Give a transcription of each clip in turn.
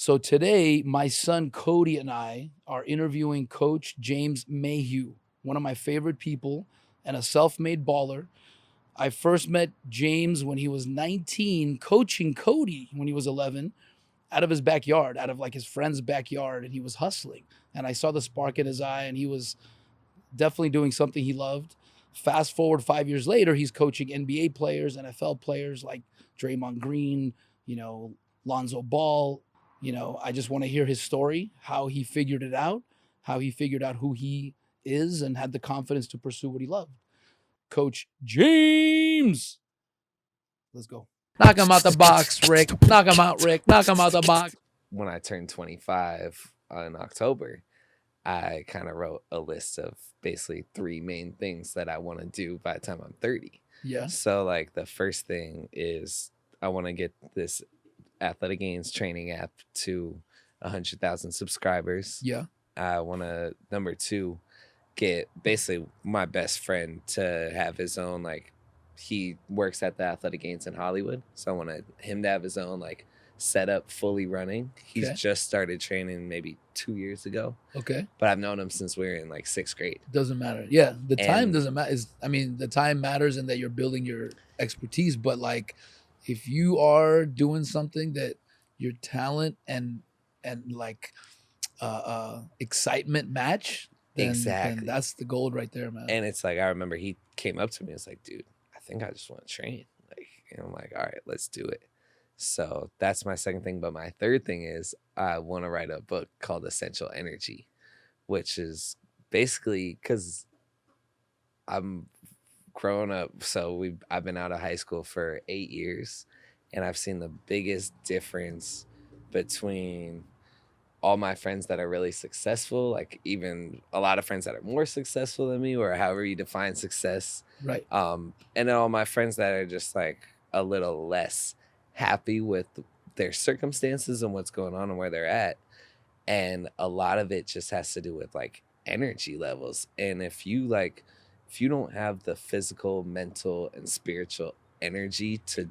So today, my son Cody and I are interviewing Coach James Mayhew, one of my favorite people and a self-made baller. I first met James when he was 19, coaching Cody when he was 11, out of his backyard, out of like his friend's backyard, and he was hustling. And I saw the spark in his eye, and he was definitely doing something he loved. Fast forward 5 years later, he's coaching NBA players, NFL players like Draymond Green, Lonzo Ball. I just want to hear his story, how he figured it out, how he figured out who he is and had the confidence to pursue what he loved. Coach James. Let's go. Knock him out the box, Rick. Knock him out, Rick. Knock him out the box. When I turned 25 in October, I kind of wrote a list of basically 3 main things that I want to do by the time I'm 30. Yeah. So like the first thing is I want to get this Athletic Gains training app to 100,000 subscribers. Yeah. I want to, number 2, get basically my best friend to have his own, like, he works at the Athletic Gains in Hollywood. So I want him to have his own, like, setup fully running. He's just started training maybe 2 years ago. Okay. But I've known him since we were in like 6th grade. Doesn't matter. Yeah. The time doesn't matter. The time matters in that you're building your expertise. But like, if you are doing something that your talent and like excitement match, then, exactly. Then that's the gold right there, man. And it's like, I remember he came up to me and was like, dude, I think I just want to train. Like, and I'm like, all right, let's do it. So that's my second thing. But my third thing is I want to write a book called Essential Energy, which is basically because I'm growing up. So I've been out of high school for 8 years, and I've seen the biggest difference between all my friends that are really successful, like even a lot of friends that are more successful than me, or however you define success. Right. And then all my friends that are just like a little less happy with their circumstances and what's going on and where they're at. And a lot of it just has to do with like energy levels. And if you don't have the physical, mental, and spiritual energy to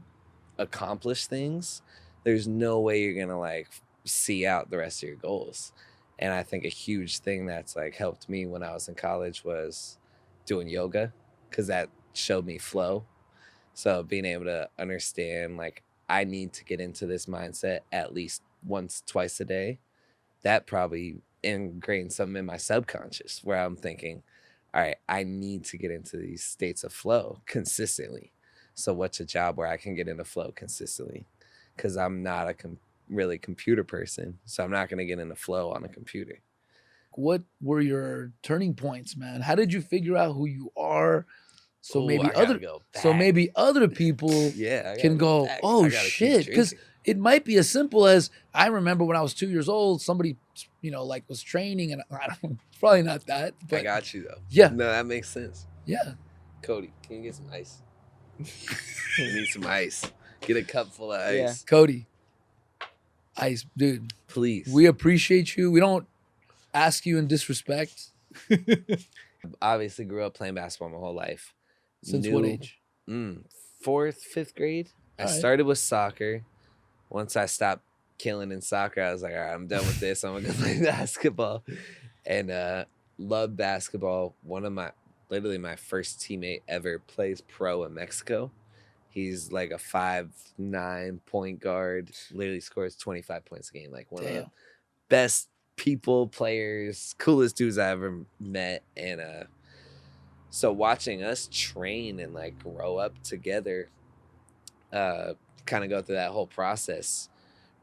accomplish things, there's no way you're gonna like see out the rest of your goals. And I think a huge thing that's like helped me when I was in college was doing yoga, because that showed me flow. So being able to understand like I need to get into this mindset at least once, twice a day, that probably ingrained something in my subconscious where I'm thinking, all right, I need to get into these states of flow consistently. So what's a job where I can get into flow consistently? Because I'm not a really computer person, so I'm not going to get into flow on a computer. What were your turning points, man? How did you figure out who you are? So maybe other people can go, oh shit, because it might be as simple as I remember when I was 2 years old, somebody like was training, and I don't know, probably not that. But I got you though. Yeah, no, that makes sense. Yeah, Cody, can you get some ice? We need some ice. Get a cup full of ice. Yeah. Cody, ice, dude. Please. We appreciate you. We don't ask you in disrespect. Obviously grew up playing basketball my whole life. Since what age? 4th, 5th grade. I All right. started with soccer. Once I stopped killing in soccer, I was like, all right, I'm done with this. I'm going to play basketball. And loved basketball. Literally my first teammate ever plays pro in Mexico. He's like a 5'9" point guard, literally scores 25 points a game. Like one of the best players, coolest dudes I ever met. And so watching us train and like grow up together, kind of go through that whole process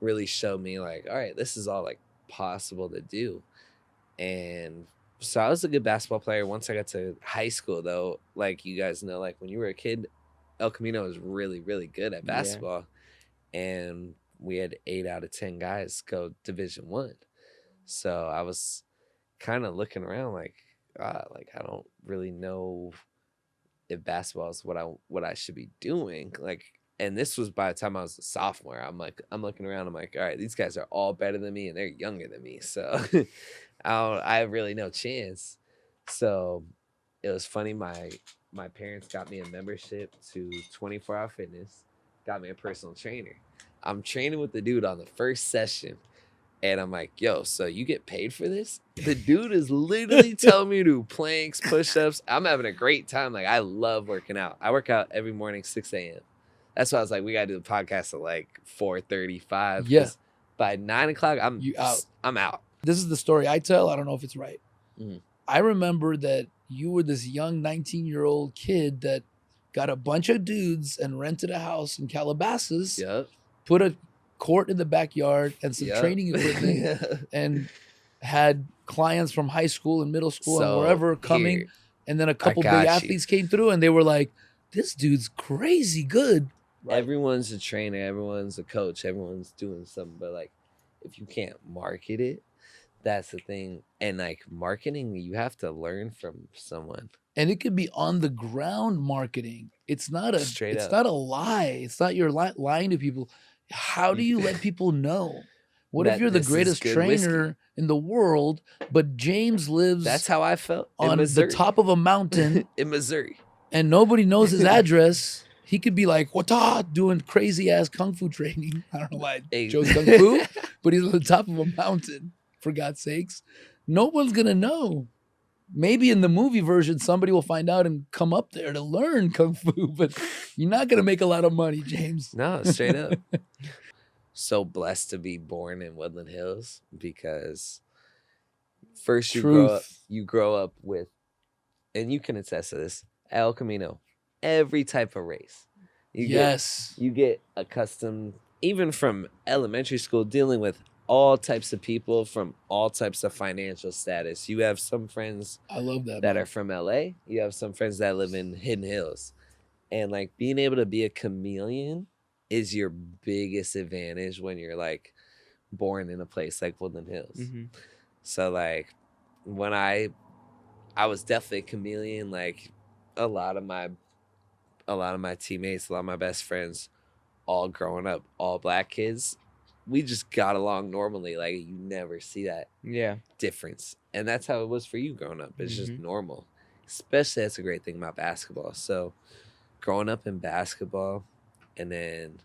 really showed me like, all right, this is all like possible to do. And so I was a good basketball player. Once I got to high school though, like you guys know, like when you were a kid, El Camino was really, really good at basketball. Yeah. And we had 8 out of 10 guys go Division I. So I was kind of looking around like I don't really know if basketball is what I should be doing. Like, and this was by the time I was a sophomore. I'm looking around. I'm like, all right, these guys are all better than me and they're younger than me. So I have really no chance. So it was funny. My parents got me a membership to 24 Hour Fitness, got me a personal trainer. I'm training with the dude on the first session. And I'm like, yo, so you get paid for this? The dude is literally telling me to do planks, push-ups. I'm having a great time. Like, I love working out. I work out every morning, 6 a.m. That's why I was like, we got to do the podcast at like 4:35. Yeah. By 9 o'clock, You out. I'm out. This is the story I tell. I don't know if it's right. Mhm. I remember that you were this young 19-year-old kid that got a bunch of dudes and rented a house in Calabasas, Yep. put a court in the backyard and some Yep. training equipment, Yeah. and had clients from high school and middle school and So, wherever coming. here, And then a couple got big you. athletes came through and they were like, this dude's crazy good. Right. Everyone's a trainer, everyone's a coach, everyone's doing something. But like, if you can't market it, that's the thing. And like marketing, you have to learn from someone. And it could be on the ground marketing. It's not a Straight it's up. not a lie. It's not you're lying to people. How do you let people know? What if That you're the this is greatest good trainer whiskey. in the world, but James lives That's how I felt in on the Missouri. top of a mountain In Missouri. and nobody knows his address? He could be like, "Wata," doing crazy ass kung fu training. I don't know why Hey. Joe's kung fu, but he's on the top of a mountain. For God's sakes, no one's gonna know. Maybe in the movie version, somebody will find out and come up there to learn kung fu, but you're not gonna make a lot of money, James. No, straight up. So blessed to be born in Woodland Hills because first you grow up with, and you can attest to this, El Camino, every type of race. You get accustomed, even from elementary school, dealing with all types of people from all types of financial status. You have some friends I love that. that are from LA. You have some friends that live in Hidden Hills. And like being able to be a chameleon is your biggest advantage when you're like born in a place like Woodland Hills. Mm-hmm. So like when I was definitely a chameleon. Like a lot of my teammates, a lot of my best friends, all growing up, all black kids, we just got along normally. Like you never see that difference. And that's how it was for you growing up. It's just normal. Especially that's a great thing about basketball. So growing up in basketball and then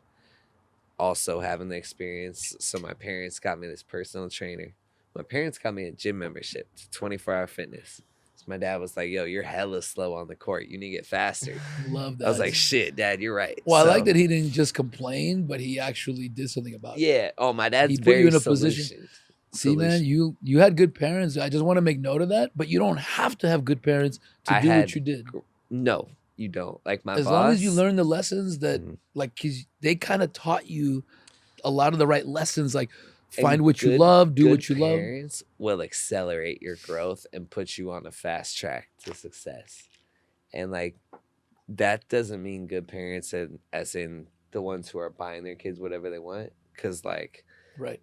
also having the experience. So my parents got me this personal trainer. My parents got me a gym membership to 24-hour fitness. So my dad was like, yo, you're hella slow on the court. You need to get faster. Love that. I was like, shit, Dad, you're right. Well, So, I like that he didn't just complain, but he actually did something about it. Yeah. Oh, my dad's He put very you in a solution. position. See, man, you had good parents. I just want to make note of that. But you don't have to have good parents to do what you did. No, you don't. Like my As boss. long as you learn the lessons that, Mhm. like, 'cause they kind of taught you a lot of the right lessons, like And find what you good- love, do good what you love. Parents will accelerate your growth and put you on a fast track to success. And like that doesn't mean good parents as in the ones who are buying their kids whatever they want. Cause like Right.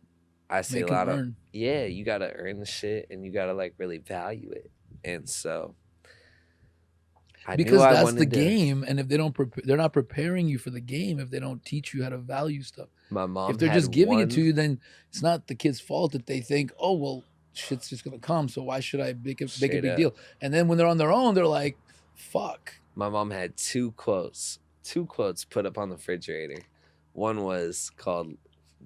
I see Make a lot them of earn. you gotta earn the shit and you gotta like really value it. And so I knew Because I that's wanted the to- game. And if they don't, they're not preparing you for the game if they don't teach you how to value stuff. My mom If they're had just giving one, it to you, then it's not the kid's fault that they think, oh, well, shit's just going to come. So why should I make a Straight big up. deal? And then when they're on their own, they're like, fuck. My mom had two quotes put up on the refrigerator. One was called,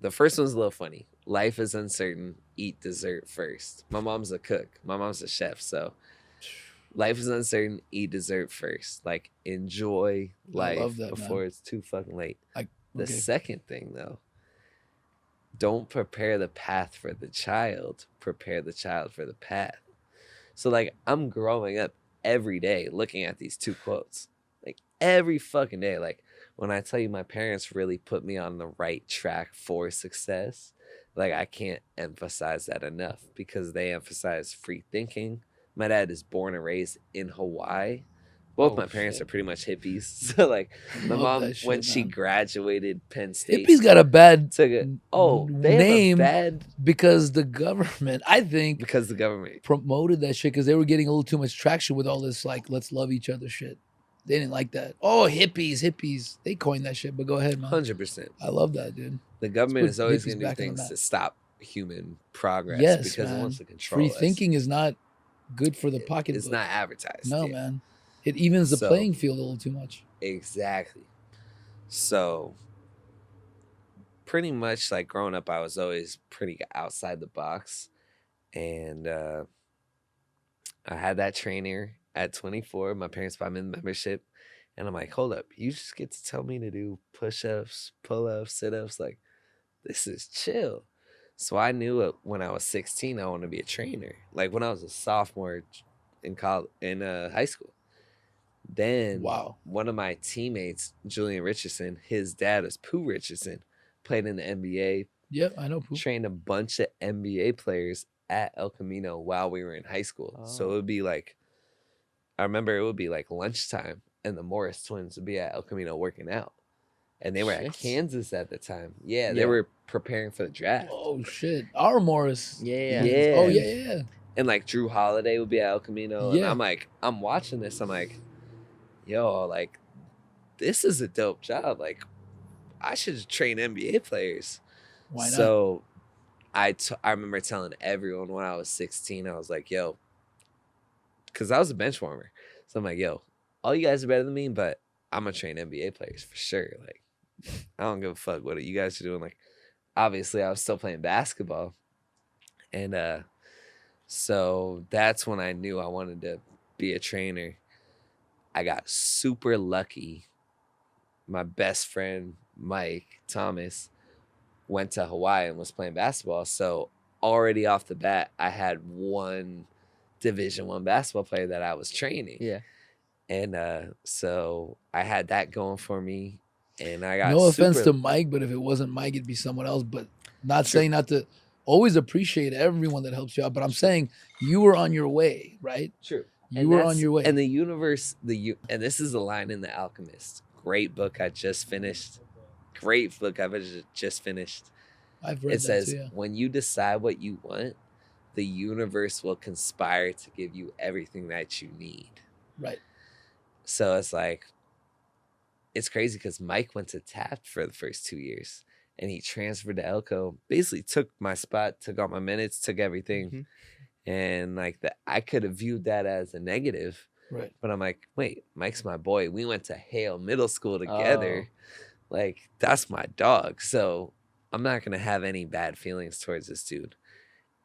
the first one's a little funny. Life is uncertain, eat dessert first. My mom's a cook. My mom's a chef. So life is uncertain, eat dessert first. Like enjoy I love life that, before man. it's too fucking late. Okay. The second thing though, don't prepare the path for the child, prepare the child for the path. So like I'm growing up every day looking at these two quotes. Like every fucking day. Like when I tell you my parents really put me on the right track for success, like I can't emphasize that enough because they emphasize free thinking. My dad is born and raised in Hawaii. Both Oh, my parents shit. are pretty much hippies. So like my Love mom, that shit, when she man. graduated Penn State, Hippies got a bad took it. Oh, they name have a bad because the government, I think, because the government. promoted that shit because they were getting a little too much traction with all this, like, let's love each other shit. They didn't like that. Oh, hippies. They coined that shit, but go ahead, man. 100%. I love that, dude. The government put is always hippies going to do back on the things map. to stop human progress Yes, because man. it wants to control Free us. thinking is not good for the pocketbook. It's not advertised. No, yeah. man. It evens the So- playing field a little too much. Exactly. So pretty much like growing up, I was always pretty outside the box. And I had that trainer at 24. My parents bought me the membership. And I'm like, hold up, you just get to tell me to do push-ups, pull-ups, sit-ups. Like, this is chill. So I knew it when I was 16, I wanted to be a trainer. Like when I was a sophomore in college, in high school. Then Wow. one of my teammates, Julian Richardson, his dad is Pooh Richardson, played in the NBA, Yeah, I know. Pooh. trained a bunch of NBA players at El Camino while we were in high school. So it would be like, I remember it would be like lunchtime and the Morris twins would be at El Camino working out. And they were at Shit. Kansas at the time. Yeah, they Yeah. were preparing for the draft. Oh shit, our Morris. Yeah. Yeah. Oh yeah. And like Drew Holiday would be at El Camino. And Yeah. I'm like, I'm watching this. I'm like, yo, like, this is a dope job. Like, I should train NBA players. Why not? So I remember telling everyone when I was 16, I was like, yo, because I was a bench warmer. So I'm like, yo, all you guys are better than me, but I'm going to train NBA players for sure. Like, I don't give a fuck what you guys are doing. Like, obviously, I was still playing basketball. And so that's when I knew I wanted to be a trainer. I got super lucky. My best friend, Mike Thomas, went to Hawaii and was playing basketball. So already off the bat, I had one Division I basketball player that I was training. Yeah. And so I had that going for me. And I got No offense super- to Mike, but if it wasn't Mike, it'd be someone else. But not Sure. saying not to always appreciate everyone that helps you out. But I'm saying you were on your way, right? True. You And were that's- on your way. And the universe, and this is the line in The Alchemist. Great book I just finished. Great book I've just finished. I've read It that says, too. Yeah. when you decide what you want, the universe will conspire to give you everything that you need. Right. So it's like, it's crazy because Mike went to Taft for the first 2 years and he transferred to Elko, basically took my spot, took all my minutes, took everything. Mhm. And like I could have viewed that as a negative, Right. but I'm like, wait, Mike's my boy. We went to Hale Middle School together. Like, that's my dog. So I'm not going to have any bad feelings towards this dude.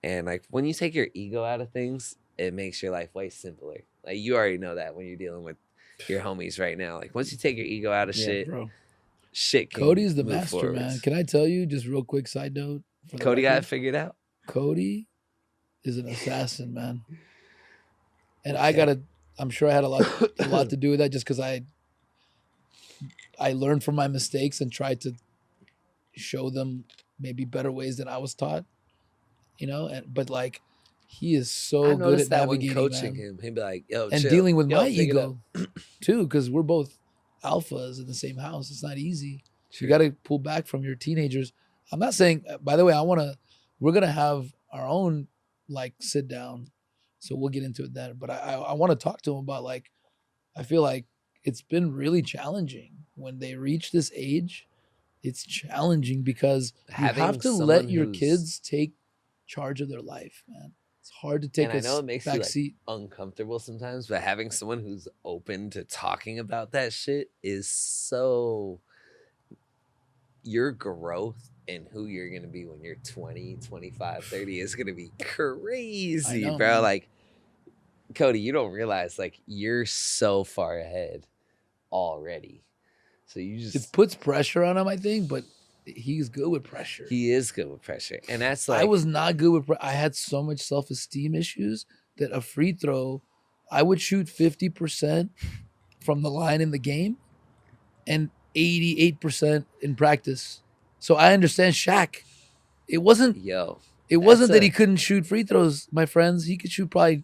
And like, when you take your ego out of things, it makes your life way simpler. Like, you already know that when you're dealing with your homies right now. Like, once you take your ego out of Yeah, shit, Bro. shit can Cody's the move master, man. forwards. Can I tell you, just real quick side note? For the Cody got it record? figured out? Cody is an assassin, man. And Okay. I'm sure I had a lot to do with that just because I learned from my mistakes and tried to show them maybe better ways than I was taught, but like he is so I good noticed at that when navigating, coaching man, him, he'd be like, yo, and chill. dealing with Yo, my pick it up. ego too, because we're both alphas in the same house. It's not easy. True. You got to pull back from your teenagers. I'm not saying, by the way, we're going to have our own like sit down. So we'll get into it then. But I want to talk to them about like, I feel like it's been really challenging when they reach this age. It's challenging because you Having have to let someone your who's- kids take charge of their life, man. It's hard to take And I know it makes you back like seat. uncomfortable sometimes, but having someone who's open to talking about that shit is so, your growth and who you're going to be when you're 20, 25, 30 is going to be crazy, know, bro. man. Like, Cody, you don't realize like you're so far ahead already. So you It just, puts pressure on him, I think, but he's good with pressure. he is good with pressure. And that's like, I was not good with I had so much self-esteem issues that a free throw, I would shoot 50% from the line in the game and 88% in practice. So I understand Shaq. It wasn't yo, that he a- couldn't shoot free throws, my friends. He could shoot probably,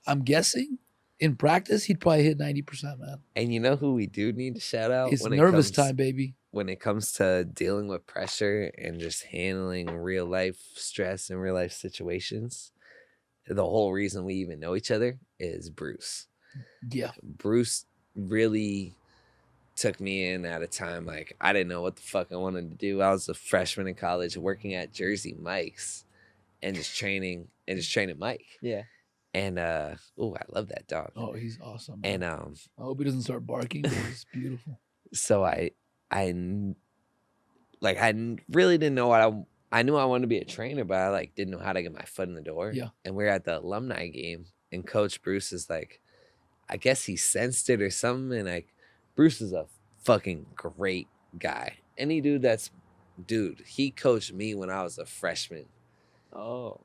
I'm guessing, in practice, he'd probably hit 90%, man. and you know who we do need to shout out It's when it nervous comes time, baby. when it comes to dealing with pressure and just handling real life stress and real life situations. The whole reason we even know each other is Bruce. Yeah. Bruce really took me in at a time like I didn't know what the fuck I wanted to do. I was a freshman in college working at Jersey Mike's and just training Mike. Yeah. And I love that dog. Oh, he's awesome, man. And I hope he doesn't start barking, but he's beautiful. so like really didn't know what I knew I wanted to be a trainer, but I like didn't know how to get my foot in the door. Yeah. And we're at the alumni game, and Coach Bruce is like, I guess he sensed it or something, and like Bruce is a fucking great guy. Any dude, he coached me when I was a freshman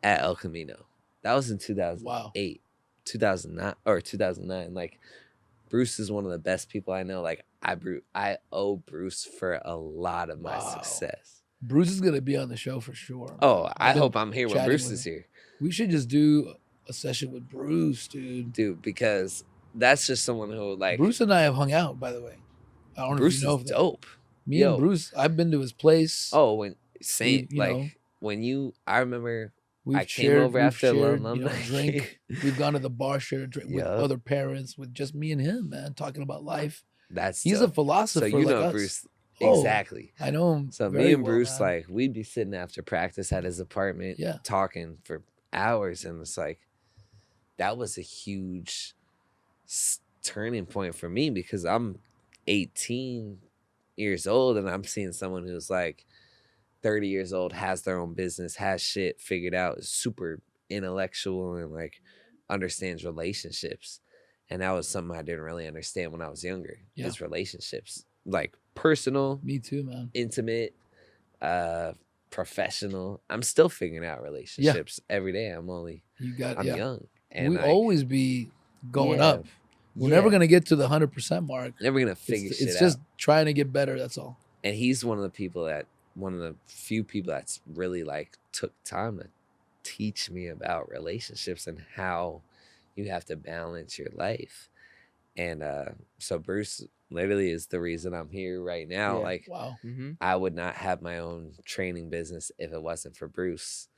at El Camino. That was in 2008, 2009 or 2009. Like Bruce is one of the best people I know. Like I owe Bruce for a lot of my success. Bruce is gonna be on the show for sure. Oh, I hope I'm here when Bruce is here. We should just do a session with Bruce, dude. Dude, because that's just someone who like Bruce and I have hung out, by the way. I don't know Bruce if you know is dope. Me and Bruce, I've been to his place. Oh, I remember I came over after alumni drink. We've gone to the bar, shared a drink with other parents, with just me and him, man, talking about life. He's dope. a philosopher. So you know us. Bruce exactly. I know him. So me and Bruce, like, we'd be sitting after practice at his apartment, talking for hours, and it's like that was a huge turning point for me because I'm 18 years old and I'm seeing someone who's like 30 years old, has their own business, has shit figured out, is super intellectual and like understands relationships. And that was something I didn't really understand when I was younger. Is relationships, like personal, me too, man, intimate, professional. I'm still figuring out relationships every day. I'm young, and we always be going up. We're never gonna get to the 100% mark. Never gonna figure shit out. It's just trying to get better. That's all. And he's one of the few people that's really like took time to teach me about relationships and how you have to balance your life. And so Bruce literally is the reason I'm here right now. Like, I would not have my own training business if it wasn't for Bruce.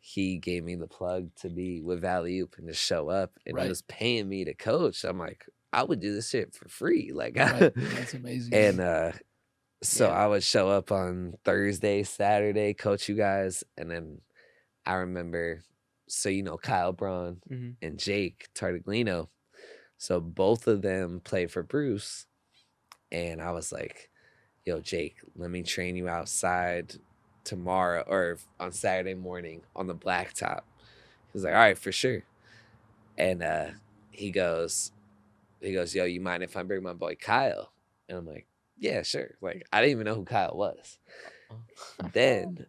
He gave me the plug to be with Valley Oop and to show up, and he was paying me to coach. I'm like, I would do this shit for free. Like, that's amazing. And so I would show up on Thursday, Saturday, coach you guys, and then I remember, so you know Kyle Braun and Jake Tartaglino, so both of them played for Bruce, and I was like, yo, Jake, let me train you outside tomorrow or on Saturday morning on the blacktop. He was like, all right, for sure. And he goes, yo, you mind if I bring my boy Kyle? And I'm like, yeah, sure. Like, I didn't even know who Kyle was. Then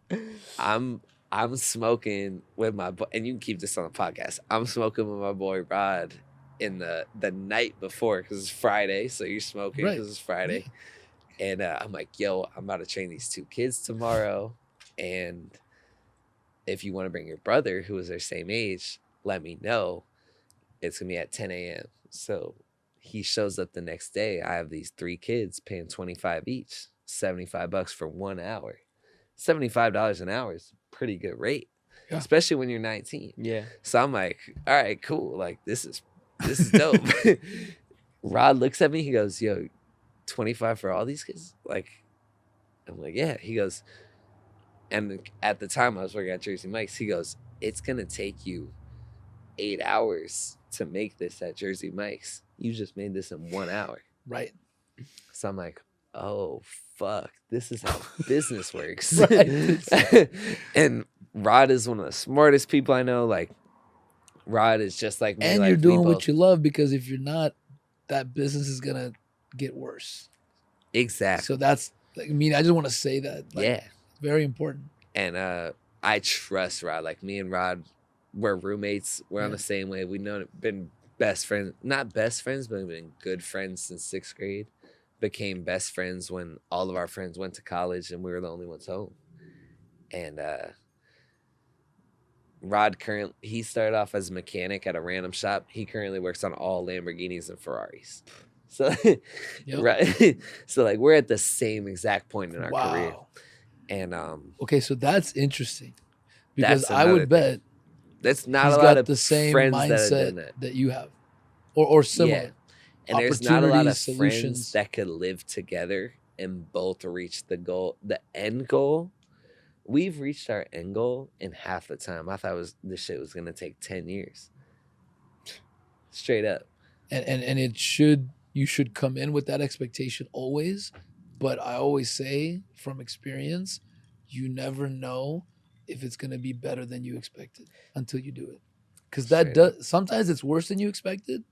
I'm smoking with my boy, and you can keep this on the podcast. I'm smoking with my boy Rod in the night before because it's Friday, so you're smoking because it's Friday. And I'm like, yo, I'm about to train these two kids tomorrow, and if you want to bring your brother, who is their same age, let me know. It's gonna be at 10 a.m. So he shows up the next day. I have these 3 kids paying $25 each, $75 for 1 hour. $75 an hour is a pretty good rate, especially when you're 19. Yeah. So I'm like, all right, cool. Like, this is dope. Rod looks at me. He goes, yo, 25 for all these kids? Like, I'm like, yeah. He goes, and at the time I was working at Jersey Mike's, he goes, it's gonna take you 8 hours to make this at Jersey Mike's. You just made this in 1 hour. Right. So I'm like, oh, fuck. This is how business works. And Rod is one of the smartest people I know. Like, Rod is just like me. And like, you're doing what you love, because if you're not, that business is going to get worse. Exactly. So that's, like, I mean, I just want to say that. Like, very important. And I trust Rod. Like, me and Rod, we're roommates. We're on the same way. We've been best friends. Not best friends, but we've been good friends since 6th grade. Became best friends when all of our friends went to college and we were the only ones home. And Rod he started off as a mechanic at a random shop. He currently works on all Lamborghinis and Ferraris. So, right. So like, we're at the same exact point in our career. And okay, so that's interesting, because I would bet that's not a lot of the same friends mindset that you have, or similar. Yeah. And there's not a lot of friends that could live together and both reach the goal, the end goal. We've reached our end goal in half the time. I thought this shit was gonna take 10 years. Straight up. And you should come in with that expectation always, But I always say from experience, you never know if it's gonna be better than you expected until you do it. Because that Straight up. does sometimes it's worse than you expected,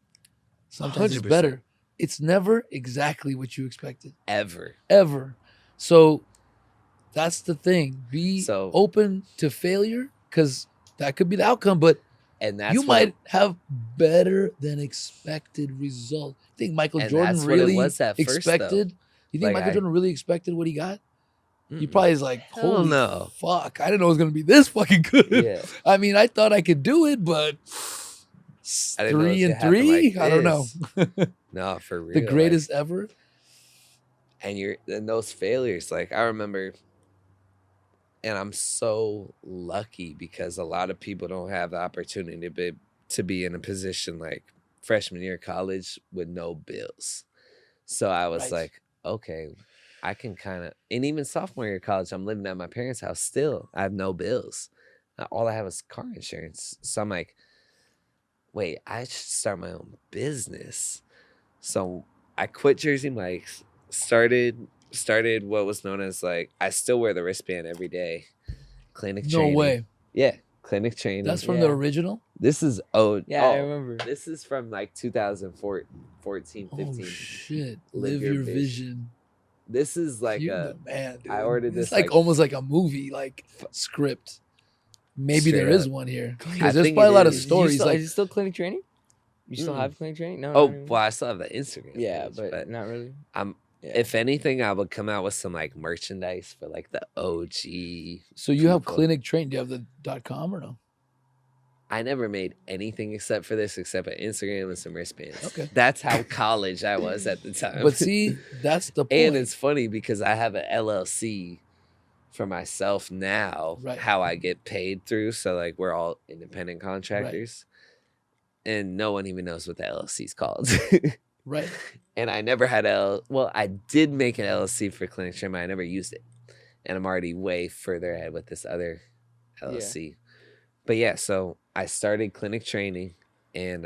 sometimes it's 100%. better. It's never exactly what you expected. Ever. Ever. So that's the thing. Be So, open to failure because that could be the outcome, but and that's you what might have better than expected result. Think Michael and Jordan that's what it really was at first, though. expected? You think Like, Michael I Jordan really expected what he got? He mm-mm. probably is like, Hell holy no. fuck, I didn't know it was gonna be this fucking good. Yeah. I mean, I thought I could do it, but I didn't know it was 3 and gonna happen 3, like I don't know. this. No, for real. The Like, greatest ever. and those failures, like I remember, and I'm so lucky because a lot of people don't have the opportunity to be in a position like freshman year of college with no bills. So I was Right. like, okay, I can kind of, and even sophomore year of college, I'm living at my parents' house still. I have no bills. All I have is car insurance. So I'm like, wait, I should start my own business. So I quit Jersey Mike's, started what was known as like, I still wear the wristband every day. Clinic No training. way. Yeah, clinic training. That's from the original? This is I remember. This is from like 2014, 15. Oh shit. Live Live your your vision. vision. This is like You're the man, dude. I ordered It's this like like almost like a movie, like script. Maybe there Straight is up. one here. I Because there's think probably a it lot of is. Is stories. Like, it still clinic training? You still Mm. have clinic training? No. Oh, not anymore? well, I still have the Instagram. Yeah, page, but not really. I'm Yeah. if anything, I would come out with some like merchandise for like the OG. so you have people. clinic train. Do you have the .com or no? I never made anything except for this, except an Instagram and some wristbands. Okay. That's how college I was at the time. But see, that's the point. and it's funny because I have an LLC for myself now, Right. how I get paid through. So like we're all independent contractors. And no one even knows what the LLC is called. Right. And I never had I did make an LLC for clinic training, but I never used it. And I'm already way further ahead with this other LLC. But yeah, so I started clinic training and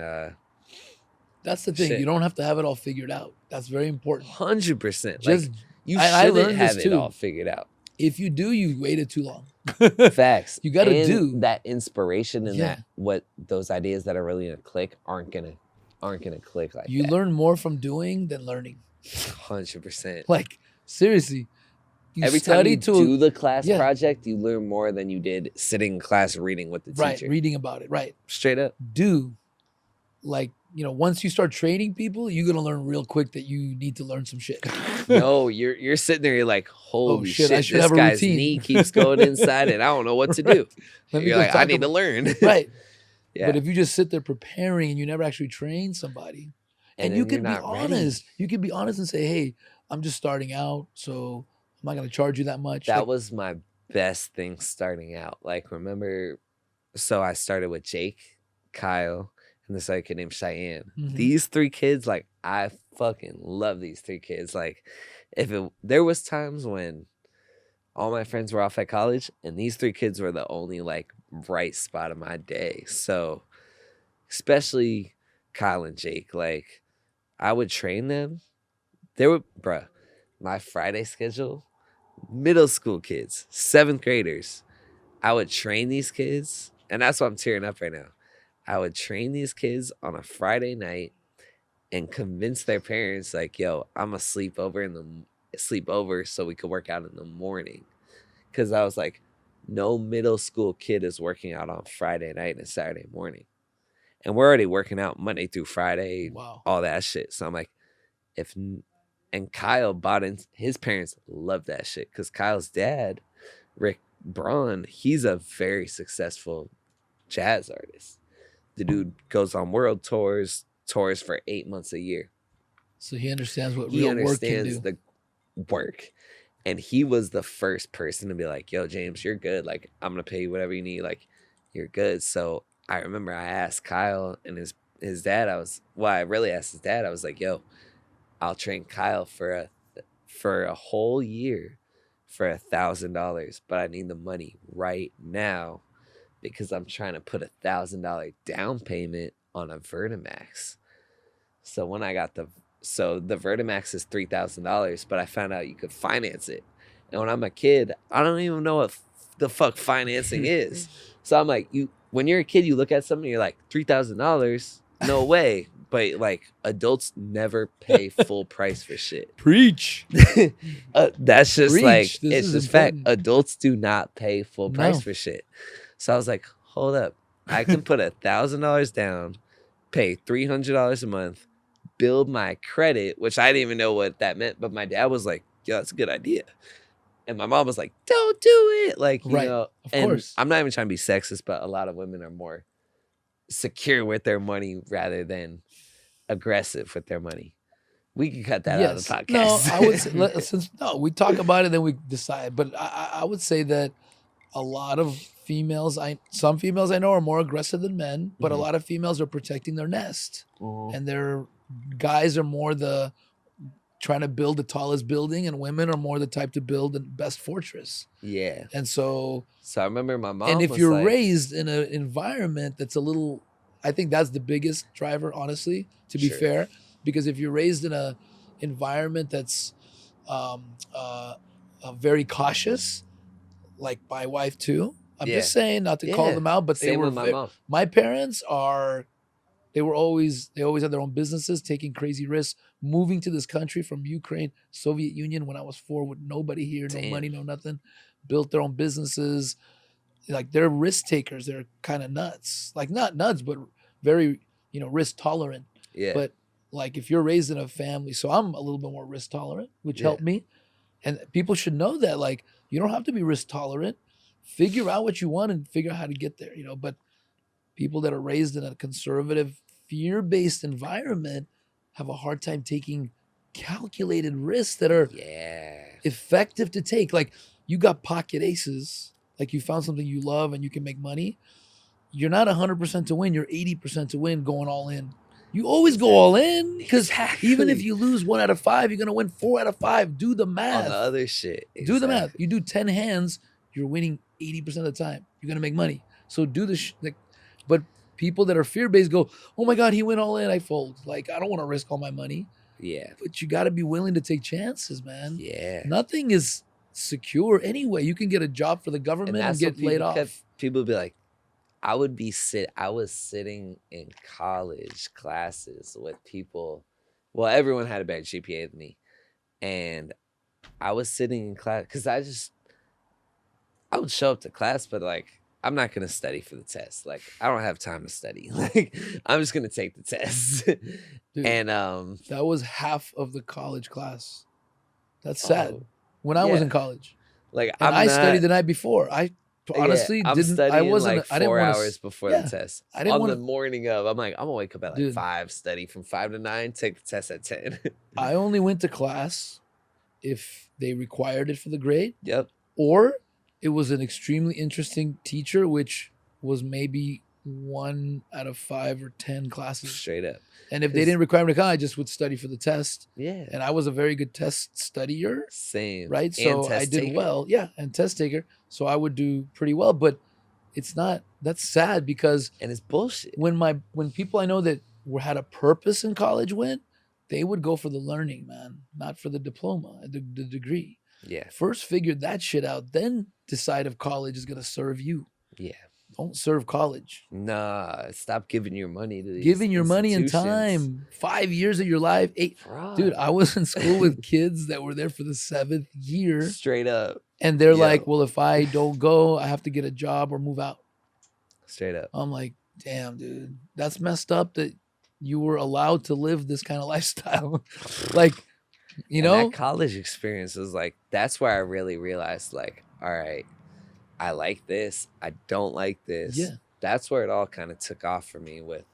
That's the thing. Shit. You don't have to have it all figured out. That's very important. 100%. Like Just you I shouldn't learned this have it too. all figured out. if you do, you waited too long. Facts. You gotta And do. that inspiration and Yeah. that what those ideas that are really gonna click aren't gonna click like You that. learn more from doing than learning. 100%. Like seriously, you Every time study you to do the class Yeah. project, you learn more than you did sitting in class reading with the right teacher. reading about it. Right, Straight up. do like once you start training people, you're gonna learn real quick that you need to learn some shit. No, you're sitting there, you're like, holy shit, I should this have a guy's routine. knee keeps going inside and I don't know what to do. Let me You're go like, I talk need to about- learn. right. Yeah. But if you just sit there preparing and you never actually train somebody, and then you you're can be not ready. honest, you can be honest and say, "Hey, I'm just starting out, so I'm not gonna charge you that much." That Like, was my best thing starting out. Like, remember, so I started with Jake, Kyle, and this other kid named Cheyenne. Mhm. These three kids, like, I fucking love these three kids. Like, there was times when all my friends were off at college, and these three kids were the only like bright spot of my day. So, especially Kyle and Jake, like, I would train them. My Friday schedule, middle school kids, 7th graders. I would train these kids, and that's why I'm tearing up right now. I would train these kids on a Friday night and convince their parents, like, yo, I'm a sleepover so we could work out in the morning. Because I was like, no middle school kid is working out on Friday night and Saturday morning. And we're already working out Monday through Friday, wow. all that shit. So I'm like, and Kyle bought in, his parents love that shit because Kyle's dad, Rick Braun, he's a very successful jazz artist. The dude goes on world tours for 8 months a year. So he understands what He real work can understands do. the work. And he was the first person to be like, yo, James, you're good. Like, I'm going to pay you whatever you need. Like, you're good. So I remember I asked Kyle and his dad, I really asked his dad. I was like, yo, I'll train Kyle for a whole year for $1,000, but I need the money right now because I'm trying to put $1,000 down payment on a Vertimax. So when I got So the Vertimax is $3,000, but I found out you could finance it. And when I'm a kid, I don't even know what the fuck financing is. So I'm like, when you're a kid, you look at something, you're like, $3,000? No way. But like adults never pay full price for shit. Preach. That's just Preach. like, This it's is just important. fact. Adults do not pay full price No. for shit. So I was like, hold up. I can put $1,000 down, pay $300 a month, build my credit, which I didn't even know what that meant. But my dad was like, yo, that's a good idea. And my mom was like, don't do it. Like, you Right. know, Of and course. I'm not even trying to be sexist, but a lot of women are more secure with their money rather than aggressive with their money. We can cut that out of the podcast. No, I would say, since we talk about it, then we decide. But I would say that a lot of females, some females I know are more aggressive than men, but a Mhm. lot of females are protecting their nest, Mhm. and their guys are more the trying to build the tallest building, and women are more the type to build the best fortress. Yeah. And so So I remember my mom and if was you're like, raised in an environment that's a little, I think that's the biggest driver, honestly, to be Sure. fair, because if you're raised in a environment that's very cautious, like my wife too. I'm Yeah. just saying, not to call Yeah. them out, but they Same were with my mom. my parents are. They always had their own businesses, taking crazy risks, moving to this country from Ukraine, Soviet Union when I was 4 with nobody here, no Damn. money, no nothing, built their own businesses. Like they're risk takers. They're kind of nuts. Like not nuts, but very, risk tolerant. Yeah. But like if you're raised in a family, so I'm a little bit more risk tolerant, which Yeah. helped me. And people should know that, like, you don't have to be risk tolerant. Figure out what you want and figure out how to get there, But people that are raised in a conservative, fear-based environment have a hard time taking calculated risks that are Yeah. effective to take. Like you got pocket aces, like you found something you love and you can make money. You're not 100% to win. You're 80% to win going all in. You always go all in because even if Exactly. you lose 1 out of 5, you're going to win 4 out of 5. Do the On math. the other shit. Do the math. Exactly. You do 10 hands, you're winning 80% of the time. You're going to make money. So do but people that are fear-based go, oh my God, he went all in, I fold. Like, I don't want to risk all my money. Yeah. But you got to be willing to take chances, man. Yeah. Nothing is secure anyway. You can get a job for the government and get laid off. People be like, I was sitting in college classes with people. Well, everyone had a better GPA than me. And I was sitting in class because I would show up to class, but like, I'm not going to study for the test. Like, I don't have time to study. Like, I'm just going to take the test. Dude, And that was half of the college class. That's sad. Oh, When I was yeah. in college, like, and I'm studied not, the night before. I honestly I'm didn't. studying I wasn't. like I didn't 4 want hours before yeah, the test. I didn't On wanna- the morning of, I'm like, I'm gonna wake up at like Dude. 5, study from 5 to 9, take the test at 10. I only went to class if they required it for the grade, Yep. or it was an extremely interesting teacher, which was maybe 1 out of 5 or 10 classes. Straight up. And if they 'Cause- didn't require me to come, I just would study for the test. Yeah. And I was a very good test studier, Same. right? And So I test did taker. well. Yeah, and test taker. So I would do pretty well. But it's not, that's sad because And it's bullshit. when people I know that had a purpose in college went, they would go for the learning, man, not for the diploma, the degree. Yeah. First figure that shit out, then decide if college is gonna serve you. Yeah. Don't serve college. Nah. Stop giving your money to these Giving your money and institutions. time. 5 years of your life. 8. Fraud. Dude, I was in school with kids that were there for the 7th year. Straight up. And they're Yo. like, well, if I don't go, I have to get a job or move out. Straight up. I'm like, damn, dude, that's messed up that you were allowed to live this kind of lifestyle. Like, you And know? that college experience was like, that's where I really realized, like, all right, I like this. I don't like this. Yeah. That's where it all kind of took off for me with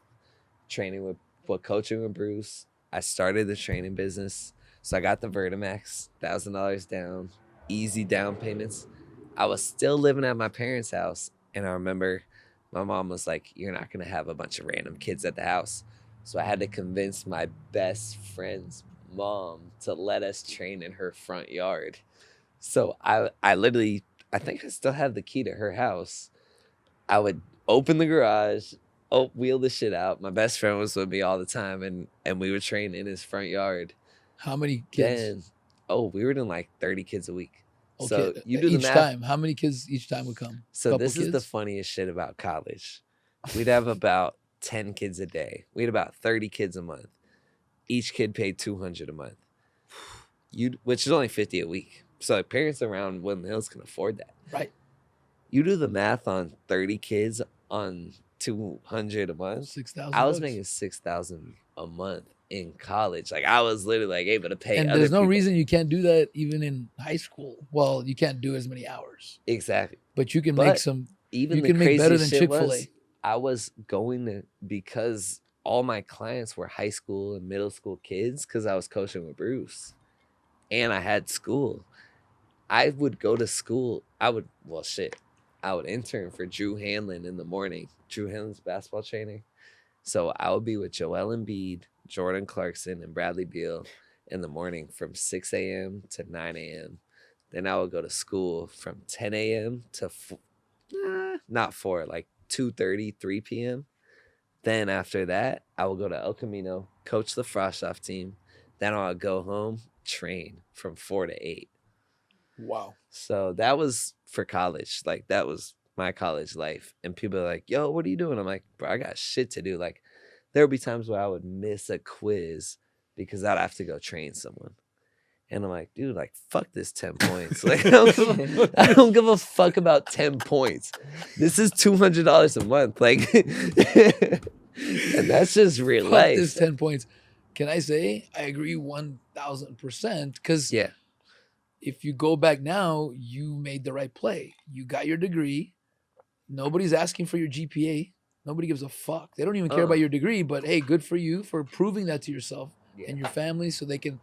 coaching with Bruce. I started the training business. So I got the Vertimax, $1,000 down, easy down payments. I was still living at my parents' house. And I remember my mom was like, you're not going to have a bunch of random kids at the house. So I had to convince my best friend's mom to let us train in her front yard. So I literally, I think I still have the key to her house. I would open the garage, wheel the shit out. My best friend was with me all the time, and we would train in his front yard. How many kids? Then, we were doing like 30 kids a week. So Okay, you do the each math. time. How many kids each time would come? So Couple this is the kids? funniest shit about college. We'd have about 10 kids a day. We had about 30 kids a month. Each kid paid $200 a month. Which is only $50 a week. So like, parents around Woodland Hills can afford that. Right. You do the math on 30 kids on $200 a month. 6,000. I was making $6,000 a month in college. Like I was literally like able to pay. And other there's no people. reason you can't do that even in high school. Well, you can't do as many hours, Exactly. but you can But make some. Even You the can make better than craziest shit Chick-fil-A. was, I was going to, because all my clients were high school and middle school kids, because I was coaching with Bruce, and I had school. I would go to school. I would intern for Drew Hanlon in the morning. Drew Hanlon's basketball trainer. So I would be with Joel Embiid, Jordan Clarkson, and Bradley Beal in the morning from 6 a.m. to 9 a.m. Then I would go to school from 10 a.m. to not 4, like 2:30, 3 p.m. Then after that, I will go to El Camino, coach the Frost Off team. Then I'll go home, train from 4 to 8. Wow. So that was for college. Like that was my college life. And people are like, yo, what are you doing? I'm like, bro, I got shit to do. Like there would be times where I would miss a quiz because I'd have to go train someone. And I'm like, dude, like, fuck this 10 points. Like, I don't give a fuck about 10 points. This is $200 a month. Like, and that's just real Fuck life. this 10 points. Can I say I agree 1,000%? Because Yeah. if you go back now, you made the right play. You got your degree. Nobody's asking for your GPA. Nobody gives a fuck. They don't even care about your degree. But hey, good for you for proving that to yourself and your family, so they can.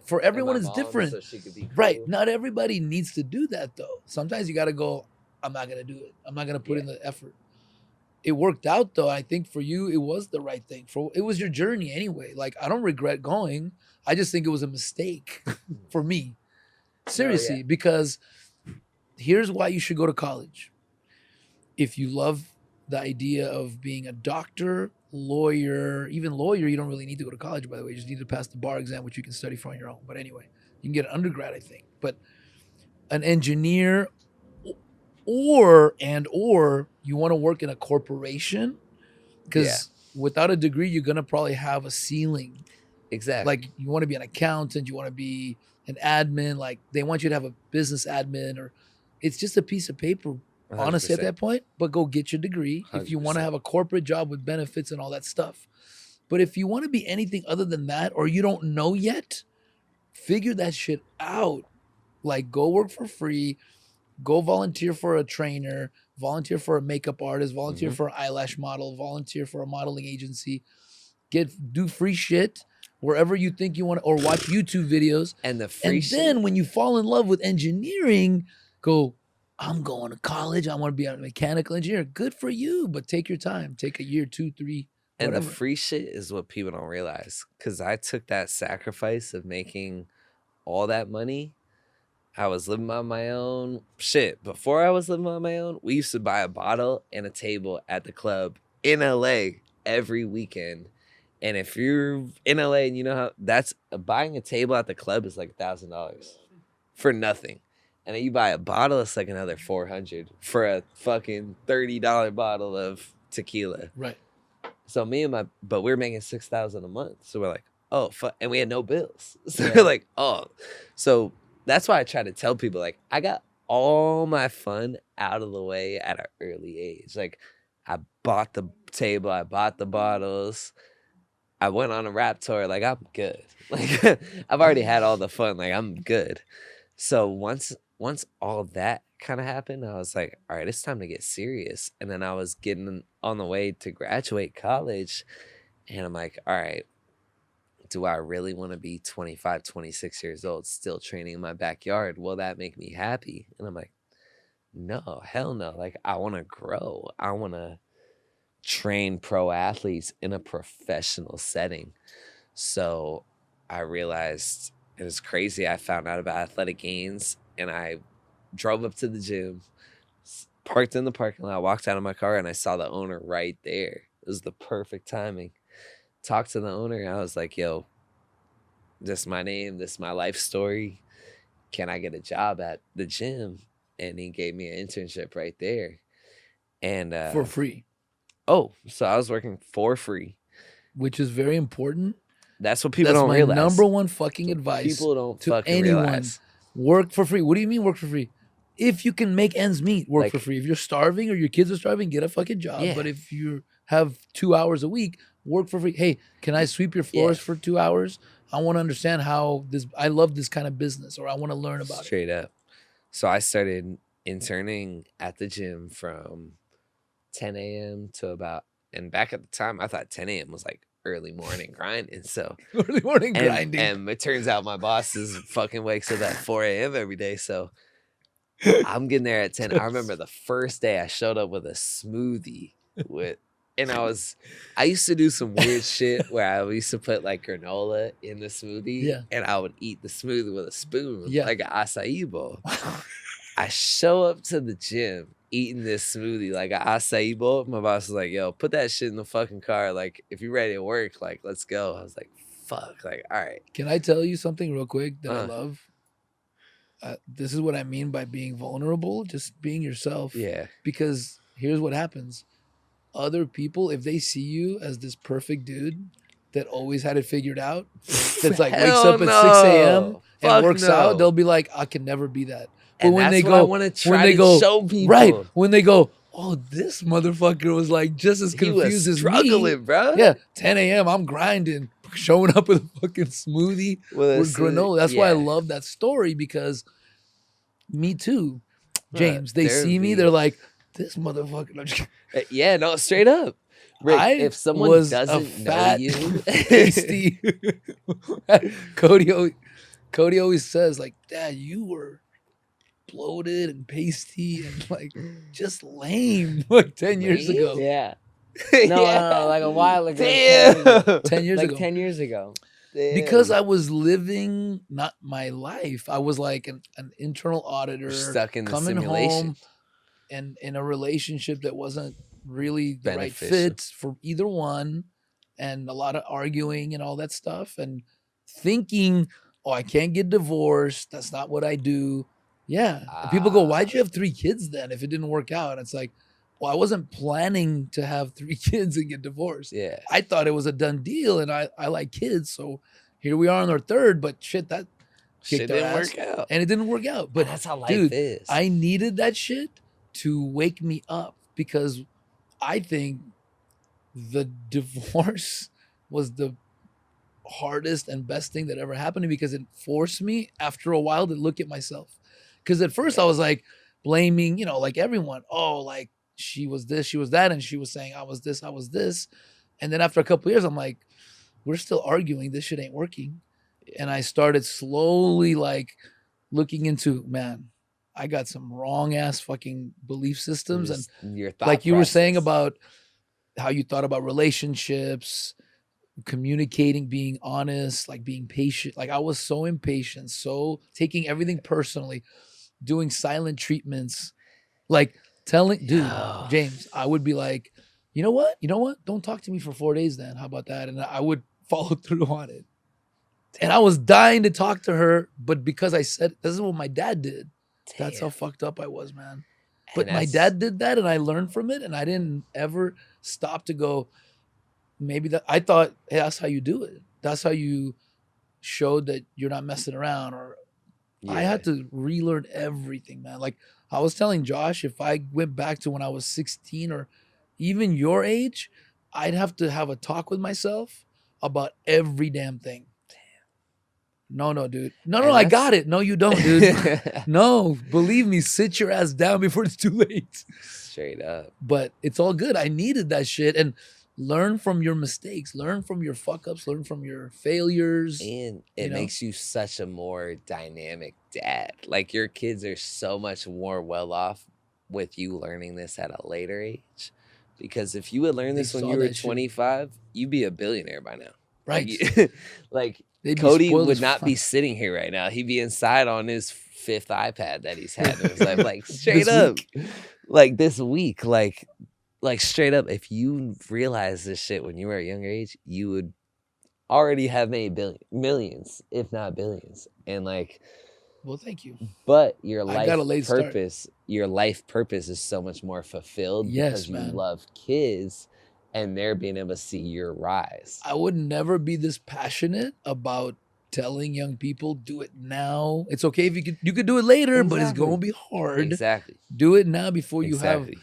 For everyone, it's different. So she could be cool. Right. Not everybody needs to do that, though. Sometimes you got to go, I'm not going to do it. I'm not going to put in the effort. It worked out, though. I think for you, it was the right thing. It was your journey anyway. Like, I don't regret going. I just think it was a mistake for me. Seriously, because here's why you should go to college. If you love the idea of being a doctor, lawyer, even lawyer, you don't really need to go to college, by the way. You just need to pass the bar exam, which you can study for on your own. But anyway, you can get an undergrad, I think. But an engineer or you want to work in a corporation, because without a degree, you're going to probably have a ceiling. Exactly. Like you want to be an accountant, you want to be an admin, like they want you to have a business admin, or it's just a piece of paper, 100%. honestly, at that point. But go get your degree if you want to 100%. have a corporate job with benefits and all that stuff. But if you want to be anything other than that, or you don't know yet, figure that shit out. Like go work for free, go volunteer for a trainer, volunteer for a makeup artist, volunteer for an eyelash model, volunteer for a modeling agency, do free shit wherever you think you want to, or watch YouTube videos. And the free shit. Then when you fall in love with engineering, go, I'm going to college. I want to be a mechanical engineer. Good for you, but take your time. Take a year, 2, 3, whatever. And the free shit is what people don't realize. Because I took that sacrifice of making all that money. I was living on my own. Shit, before I was living on my own, we used to buy a bottle and a table at the club in LA every weekend. And if you're in LA and you know how that's buying a table at the club is like $1,000 for nothing. And then you buy a bottle, it's like another $400 for a fucking $30 bottle of tequila. Right. So but we're making $6,000 a month. So we're like, oh, fuck. And we had no bills. So we're like, oh. So that's why I try to tell people, like, I got all my fun out of the way at an early age. Like, I bought the table, I bought the bottles. I went on a rap tour, like I'm good. Like I've already had all the fun, like I'm good. So once all that kind of happened, I was like, all right, it's time to get serious. And then I was getting on the way to graduate college, and I'm like, all right, do I really want to be 25, 26 years old still training in my backyard? Will that make me happy? And I'm like, no, hell no. Like I want to grow. I want to train pro athletes in a professional setting. So I realized it was crazy. I found out about Athletic Gains and I drove up to the gym, parked in the parking lot, walked out of my car, and I saw the owner right there. It was the perfect timing. Talked to the owner, and I was like, yo, this is my name, this is my life story. Can I get a job at the gym? And he gave me an internship right there. And for free, so I was working for free. which is very important. That's what people That's don't my realize. number one fucking advice. People don't to fucking anyone. realize. Work for free. What do you mean work for free? If you can make ends meet, work Like- for free. If you're starving or your kids are starving, get a fucking job. Yeah. But if you have 2 hours a week, work for free. Hey, can I sweep your floors for 2 hours? I want to understand how this. I love this kind of business, or I want to learn about it. Straight up. So I started interning at the gym from 10 a.m. to about, and back at the time, I thought 10 a.m. was like early morning grinding. So Early morning grinding. and it turns out my boss is fucking wakes up at 4 a.m. every day. So I'm getting there at 10. I remember the first day I showed up with a smoothie and I used to do some weird shit where I used to put like granola in the smoothie. Yeah. And I would eat the smoothie with a spoon, Yeah. like an acai bowl. I show up to the gym eating this smoothie like an acai bowl. My boss was like, yo, put that shit in the fucking car. Like, if you're ready to work, like, let's go. I was like, fuck. Like, all right. Can I tell you something real quick that I Uh. love? This is what I mean by being vulnerable, just being yourself. Yeah. Because here's what happens. Other people, if they see you as this perfect dude that always had it figured out, that's like wakes Hell up at 6 a.m. no. and Fuck works no. out, they'll be like, I can never be that. But And when that's they what go, I want to try when they to go, show people. right, when they go, oh, this motherfucker was like just as He was confused as struggling, me. bro. Yeah, 10 a.m. I'm grinding, showing up with a fucking smoothie with granola. That's why I love that story, because me too, James. They there see me, be- they're like, this motherfucker. I'm just Yeah, no, straight up. Rick, I if someone was doesn't a know fat, you, pasty. Cody always says, like, Dad, you were bloated and pasty and like just lame like 10 years Lame? ago. Yeah. No, like a while ago. damn, 10 years Like ago. 10 years ago. Because I was living not my life. I was like an internal auditor, You're stuck in the coming simulation. home and in a relationship that wasn't really the right Beneficial. fit for either one, and a lot of arguing and all that stuff, and thinking, oh, I can't get divorced. That's not what I do. Yeah. And people go, why'd you have 3 kids then if it didn't work out? And it's like, well, I wasn't planning to have 3 kids and get divorced. Yeah. I thought it was a done deal, and I like kids, so here we are on our 3rd. But shit, that Shit kicked our didn't ass, work out. and it didn't work out. But That's how life dude, is. I needed that shit to wake me up, because I think the divorce was the hardest and best thing that ever happened to me, because it forced me after a while to look at myself. Because at first I was like blaming, like everyone. Oh, like she was this, she was that, and she was saying I was this, I was this. And then after a couple of years, I'm like, we're still arguing. This shit ain't working. And I started slowly like looking into, man, I got some wrong ass fucking belief systems. And your thought like you were saying process. about how you thought about relationships, communicating, being honest, like being patient. Like I was so impatient, so taking everything personally, doing silent treatments, like telling, dude, Yo. James, I would be like, you know what? Don't talk to me for 4 days then. How about that? And I would follow through on it. And I was dying to talk to her, but because I said, this is what my dad did. That's how Damn. fucked up I was, man. And But my that's- dad did that, and I learned from it, and I didn't ever stop to go, maybe that. I thought, hey, that's how you do it. That's how you showed that you're not messing around. Or I had to relearn everything, man. Like I was telling Josh, if I went back to when I was 16 or even your age, I'd have to have a talk with myself about every damn thing. No, dude. No, And I that's- got it. No, you don't, dude. No, believe me, sit your ass down before it's too late. Straight up. But it's all good. I needed that shit. And learn from your mistakes, learn from your fuck ups, learn from your failures. And it know? makes you such a more dynamic dad. Like your kids are so much more well off with you learning this at a later age. Because if you had learned They this when saw you were that shit. 25, you'd be a billionaire by now. Right. Like They'd be Cody spoiled would as not fuck. be sitting here right now. He'd be inside on his 5th iPad that he's had in his life. Like straight This up, week. like this week, like straight up. If you realize this shit when you were at a younger age, you would already have made millions, if not billions, and like. Well, thank you. But your I got a late start. your life purpose is so much more fulfilled Yes, because you man. love kids and they're being able to see your rise. I would never be this passionate about telling young people do it now. It's okay if you could do it later, but it's Exactly. gonna be hard. Exactly. Do it now before you have Exactly.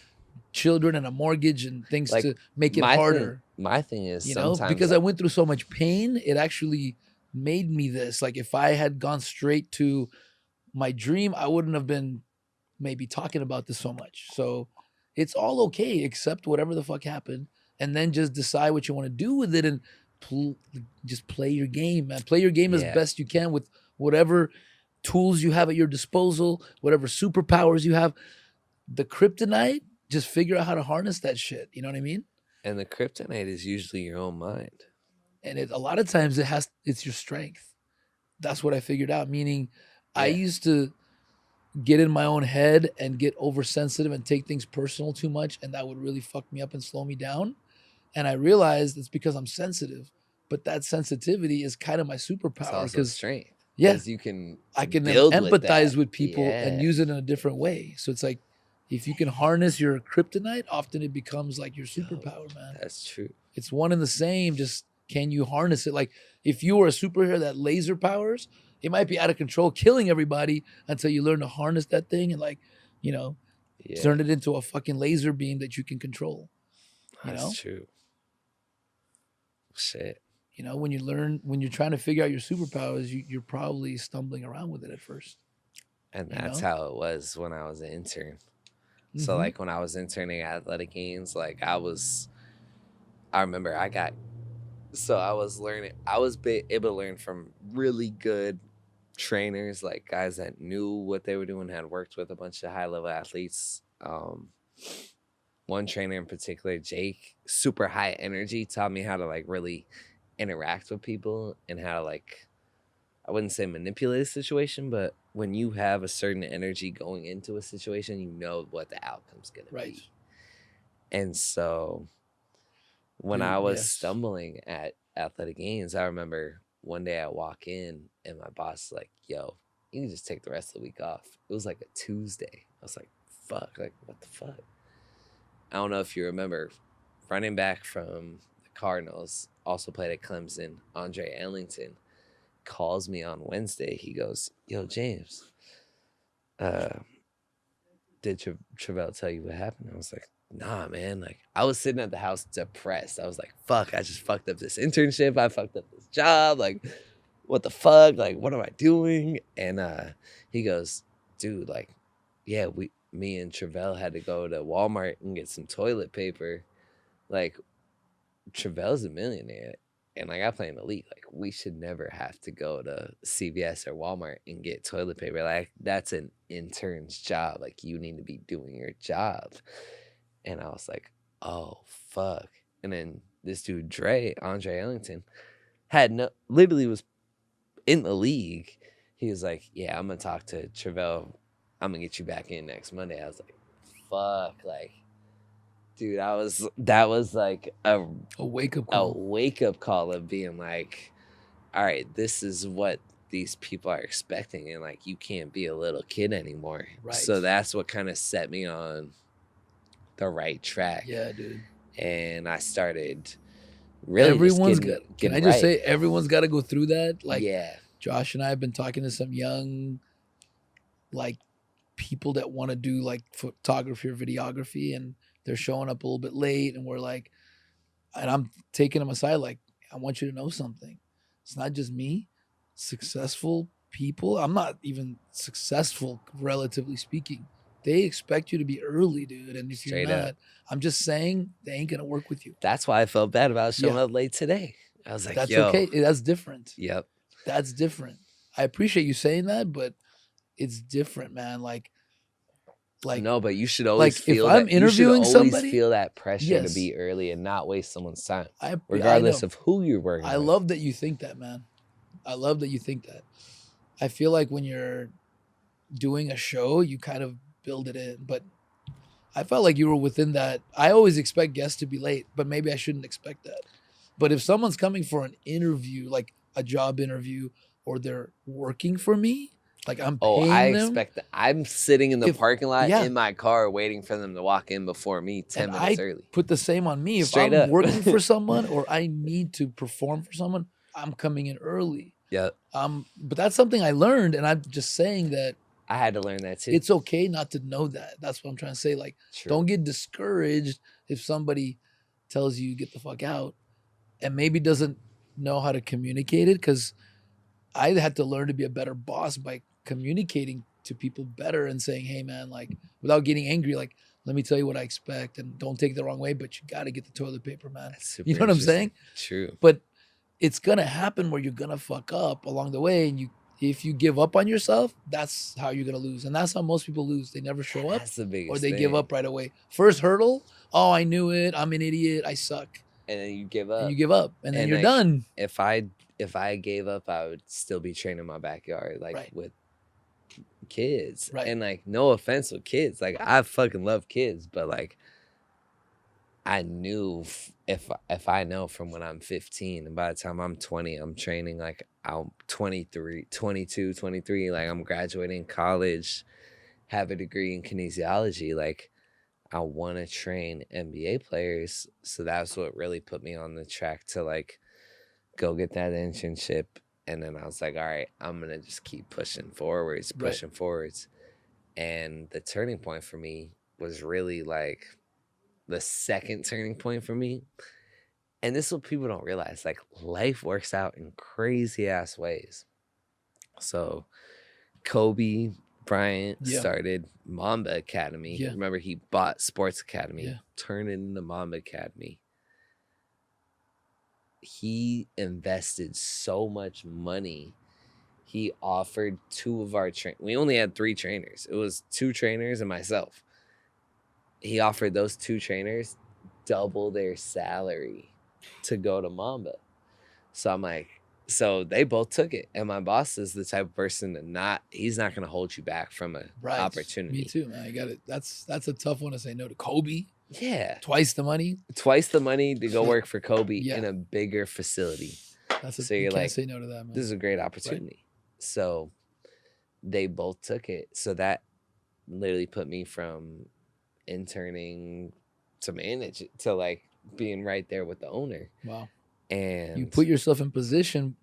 children and a mortgage and things Like, to make it my harder. My thing is You know, sometimes because I went through so much pain, it actually made me this. Like if I had gone straight to my dream, I wouldn't have been maybe talking about this so much. So it's all okay, accept whatever the fuck happened, and then just decide what you want to do with it, and just play your game, man. Play your game as Yeah. best you can with whatever tools you have at your disposal, whatever superpowers you have. The kryptonite, just figure out how to harness that shit. You know what I mean? and the kryptonite is usually your own mind. And a lot of times it's your strength. That's what I figured out. Meaning, I Yeah. used to get in my own head and get oversensitive and take things personal too much, and that would really fuck me up and slow me down. And I realized it's because I'm sensitive, but that sensitivity is kind of my It's superpower also because strength. yeah, 'Cause you can I can build empathize that. with people and Yeah. use it in a different way. So it's like if you can harness your kryptonite, often it becomes like your superpower, man. That's true. It's one and the same. Just can you harness it? Like if you were a superhero that laser powers, it might be out of control, killing everybody until you learn to harness that thing and like, you know, Yeah. turn it into a fucking laser beam that you can control. You That's know? true. Shit. You know, when you're trying to figure out your superpowers, you're probably stumbling around with it at first. And You that's know? how it was when I was an intern. So Mhm. like when I was interning at Athletic Games, like I remember I was able to learn from really good trainers, like guys that knew what they were doing, had worked with a bunch of high level athletes. One trainer in particular, Jake, super high energy, taught me how to like really interact with people and how to like, I wouldn't say manipulate a situation, but when you have a certain energy going into a situation, you know what the outcome's gonna Right. be. And so when Dude, I was yes. stumbling at Athletic Games, I remember one day I walk in and my boss is like, yo, you can just take the rest of the week off. It was like a Tuesday. I was like, fuck, like what the fuck? I don't know if you remember, running back from the Cardinals, also played at Clemson, Andre Ellington, calls me on Wednesday. He goes, yo, James, did Travell tell you what happened? I was like, nah, man. Like, I was sitting at the house depressed. I was like, fuck, I just fucked up this internship. I fucked up this job. Like, what the fuck? Like, what am I doing? And he goes, dude, like, yeah, me and Travell had to go to Walmart and get some toilet paper. Like, Travell's a millionaire. And like I play in the league, like we should never have to go to CVS or Walmart and get toilet paper. Like that's an intern's job. Like you need to be doing your job. And I was like, oh fuck. And then this dude Andre Ellington, literally was in the league. He was like, yeah, I'm gonna talk to Travell. I'm gonna get you back in next Monday. I was like, fuck, like. Dude, that was like a wake-up a call. wake-up call of being like, all right, this is what these people are expecting, and like you can't be a little kid anymore. Right. So that's what kind of set me on the right track. Yeah, dude. And I started really Everyone's just got. getting Can I just right. say everyone's got to go through that? Like yeah. Josh and I have been talking to some young, like people that want to do like photography or videography, and they're showing up a little bit late, and we're like, and I'm taking them aside, like, I want you to know something. It's not just me. Successful people, I'm not even successful, relatively speaking. They expect you to be early, dude. And if Straight you're not, up. I'm just saying they ain't gonna work with you. That's why I felt bad about showing Yeah. up late today. I was like, That's yo. okay. That's different. Yep. That's different. I appreciate you saying that, but it's different, man. Like no, but you should always like, feel if I'm that. You interviewing should always somebody- feel that pressure Yes. to be early and not waste someone's time, I regardless know. of who you're working I with. love that you think that, man. I love that you think that. I feel like when you're doing a show, you kind of build it in. But I felt like you were within that. I always expect guests to be late, but maybe I shouldn't expect that. But if someone's coming for an interview, like a job interview, or they're working for me, like I'm Oh, paying I them, expect that. I'm sitting in the If- parking lot yeah. in my car waiting for them to walk in before me 10 and minutes I early. put the same on me. If Straight I'm up. working for someone or I need to perform for someone, I'm coming in early. Yeah, But that's something I learned, and I'm just saying that I had to learn that too. it's okay not to know that. That's what I'm trying to say. Like, True. don't get discouraged if somebody tells you get the fuck out and maybe doesn't know how to communicate it, because I had to learn to be a better boss by communicating to people better and saying, hey man, like without getting angry, like, let me tell you what I expect and don't take it the wrong way, but you got to get the toilet paper, man. That's super You know what I'm saying? interesting. True. But it's going to happen where you're going to fuck up along the way. And if you give up on yourself, that's how you're going to lose. And that's how most people lose. They never show up That's the biggest or they thing. give up right away. First hurdle, oh, I knew it. I'm an idiot. I suck. And then you give up. And you give up. And then And, you're like, done. If I gave up, I would still be training in my backyard, like Right. with kids. Right. And like, no offense with kids, like I fucking love kids, but like I knew if I know from when I'm 15 and by the time I'm 20, I'm training like I'm 23, 22, 23, like I'm graduating college, have a degree in kinesiology, like I want to train NBA players. So that's what really put me on the track to like go get that internship. And then I was like, all right, I'm going to just keep pushing forwards. And the turning point for me was really like the second turning point for me. And this is what people don't realize. Like life works out in crazy ass ways. So Kobe Bryant Yeah. started Mamba Academy. Yeah. Remember, he bought Sports Academy, Yeah. turned it into Mamba Academy. He invested so much money. He offered two of our we only had 3 trainers. It was 2 trainers and myself. He offered those 2 trainers double their salary to go to Mamba. So I'm like, so they both took it. And my boss is the type of person that he's not going to hold you back from an Right. opportunity. Me too, man. I got it. That's a tough one to say no to. Kobe, Yeah. twice the money. Twice the money to go work for Kobe Yeah. in a bigger facility. That's So you you're can't like, say no to that, man. This is a great opportunity. So they both took it. So that literally put me from interning to manage to like being right there with the owner. Wow. And You put yourself in position.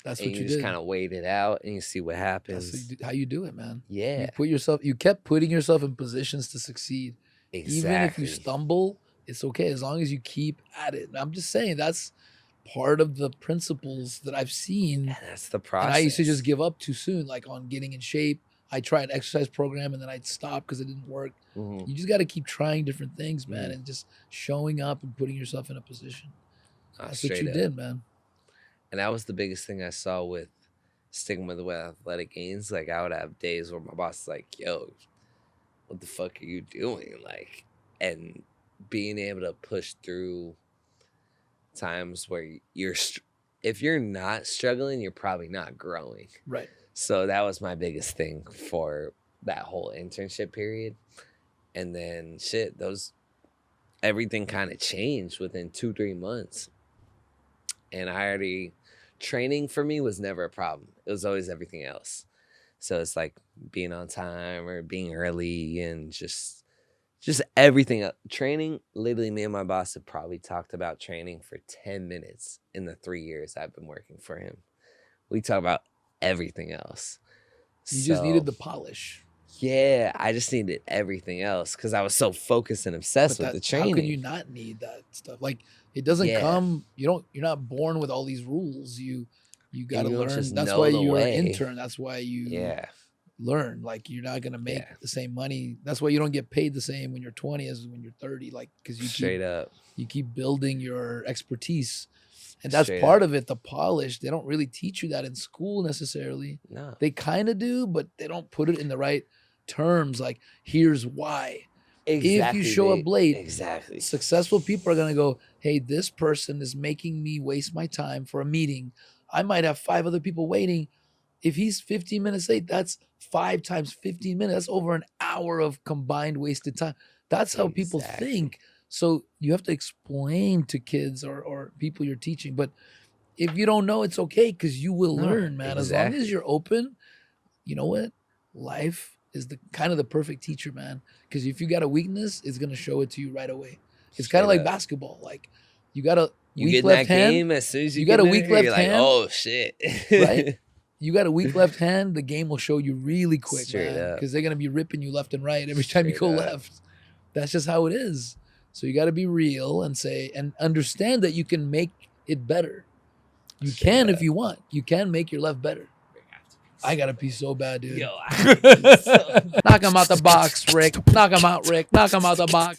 That's and what you just did. kind of wait it out and you see what happens. That's how you do it, man. Yeah, You kept putting yourself in positions to succeed. exactly. Even if you stumble, it's okay as long as you keep at it. And I'm just saying that's part of the principles that I've seen. And that's the process. And I used to just give up too soon, like on getting in shape. I tried an exercise program and then I'd stop because it didn't work. Mhm. You just got to keep trying different things, man, Mhm. and just showing up and putting yourself in a position. That's what Straight you up. did, man. And that was the biggest thing I saw with sticking with athletic gains. Like I would have days where my boss is like, yo, what the fuck are you doing? Like, and being able to push through times where if you're not struggling, you're probably not growing. Right. So that was my biggest thing for that whole internship period. And then everything kind of changed within 2-3 months. And training for me was never a problem. It was always everything else. So it's like being on time or being early and just everything. Training, literally me and my boss have probably talked about training for 10 minutes in the 3 years I've been working for him. We talk about everything else. You just needed the polish. Yeah, I just needed everything else because I was so focused and obsessed with the training. How can you not need that stuff? Like it doesn't come. You're not born with all these rules. You got to learn. That's why you're an intern. That's why you learn. Like you're not gonna make the same money. That's why you don't get paid the same when you're 20 as when you're 30. Like because you keep building your expertise. And that's part of it, the polish. They don't really teach you that in school necessarily. No. They kind of do, but they don't put it in the right terms. Like, here's why. Exactly. If you show up late, successful people are going to go, hey, this person is making me waste my time for a meeting. I might have 5 other people waiting. If he's 15 minutes late, that's 5 times 15 minutes. That's over an hour of combined wasted time. That's how people Exactly. think. So you have to explain to kids or people you're teaching. But if you don't know, it's okay because you will No, learn, man. As long as exactly. you're open, you know what? Life is the kind of the perfect teacher, man. Because if you got a weakness, it's gonna show it to you right away. It's kind of Straight like up. basketball. Like you got a You weak get in left that hand, game as soon as you, you get got a in weak there, left you're like, hand, oh shit. right? You got a weak left hand, the game will show you really quick, Straight man. up. Because they're gonna be ripping you left and right every time you Straight go up. left. That's just how it is. So you got to be real and say and understand that you can make it better. You Straight can up. if you want. You can make your left better. I gotta pee so bad, dude. Yo, I have to pee so Knock him out the box, Rick. Knock him out, Rick. Knock him out the box.